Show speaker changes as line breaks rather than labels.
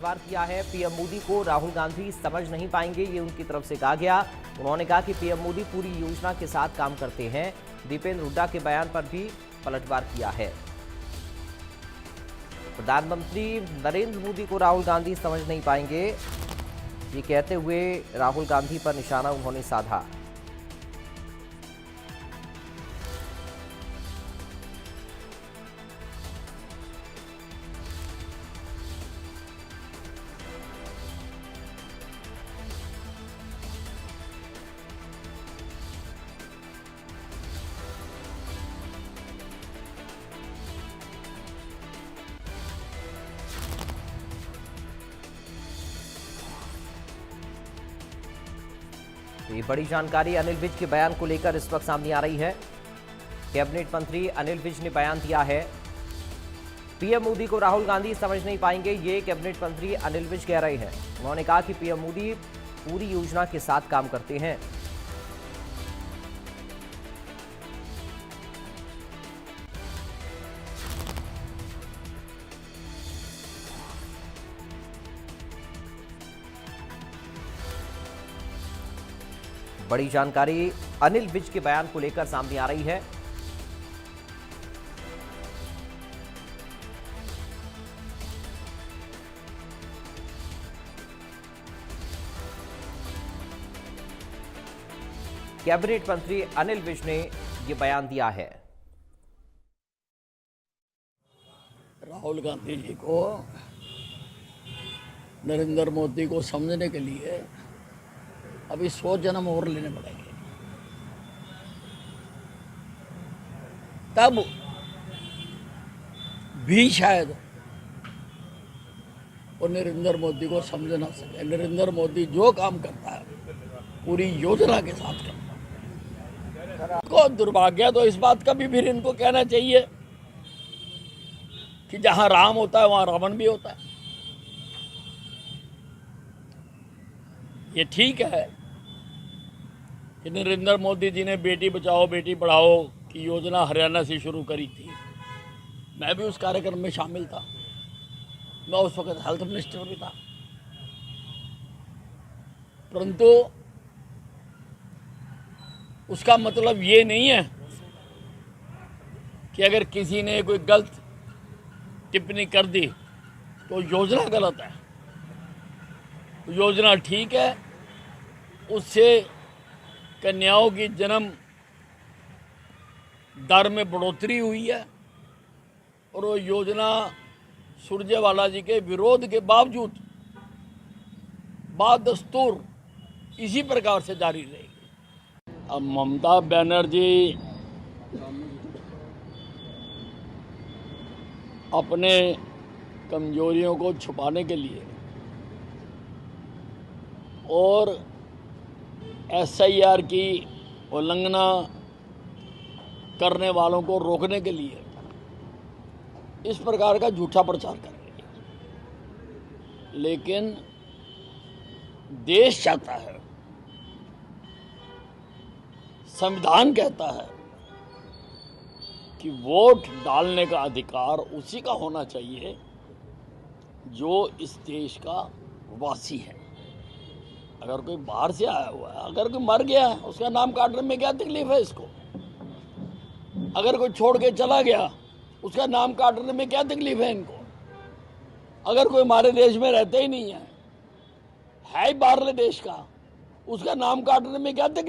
सवाल किया है। पीएम मोदी को राहुल गांधी समझ नहीं पाएंगे, ये उनकी तरफ से कहा गया। उन्होंने कहा कि पीएम मोदी पूरी योजना के साथ काम करते हैं। दीपेंद्र हुड्डा के बयान पर भी पलटवार किया है। प्रधानमंत्री नरेंद्र मोदी को राहुल गांधी समझ नहीं पाएंगे, ये कहते हुए राहुल गांधी पर निशाना उन्होंने साधा। ये बड़ी जानकारी अनिल विज के बयान को लेकर इस वक्त सामने आ रही है। कैबिनेट मंत्री अनिल विज ने बयान दिया है, पीएम मोदी को राहुल गांधी समझ नहीं पाएंगे, ये कैबिनेट मंत्री अनिल विज कह रहे हैं। उन्होंने कहा कि पीएम मोदी पूरी योजना के साथ काम करते हैं। बड़ी जानकारी अनिल विज के बयान को लेकर सामने आ रही है। कैबिनेट मंत्री अनिल विज ने यह बयान दिया है।
राहुल गांधी जी को नरेंद्र मोदी को समझने के लिए अभी 100 जन्म और लेने पड़ेंगे, तब भी शायद वो नरेंद्र मोदी को समझ ना सके। नरेंद्र मोदी जो काम करता है पूरी योजना के साथ करता है। को दुर्भाग्य तो इस बात का भी फिर इनको कहना चाहिए कि जहां राम होता है वहां रावण भी होता है। ये ठीक है कि नरेंद्र मोदी जी ने बेटी बचाओ बेटी पढ़ाओ की योजना हरियाणा से शुरू करी थी। मैं भी उस कार्यक्रम में शामिल था, मैं उस वक्त हेल्थ मिनिस्टर भी था। परंतु उसका मतलब ये नहीं है कि अगर किसी ने कोई गलत टिप्पणी कर दी तो योजना गलत है। तो योजना ठीक है, उससे कन्याओं की जन्म दर में बढ़ोतरी हुई है और वो योजना सुरजेवाला जी के विरोध के बावजूद बदस्तूर इसी प्रकार से जारी रहेगी। अब ममता बनर्जी अपने कमजोरियों को छुपाने के लिए और SIR की उल्लंघना करने वालों को रोकने के लिए इस प्रकार का झूठा प्रचार कर रही है। लेकिन देश चाहता है, संविधान कहता है कि वोट डालने का अधिकार उसी का होना चाहिए जो इस देश का वासी है। अगर कोई बाहर से आया हुआ है, अगर कोई मर गया है, उसका नाम काटने में क्या तकलीफ है इसको? अगर कोई छोड़ के चला गया, उसका नाम काटने में क्या तकलीफ है इनको? अगर कोई हमारे देश में रहते ही नहीं है ही बाहरले देश का, उसका नाम काटने में क्या तकलीफ?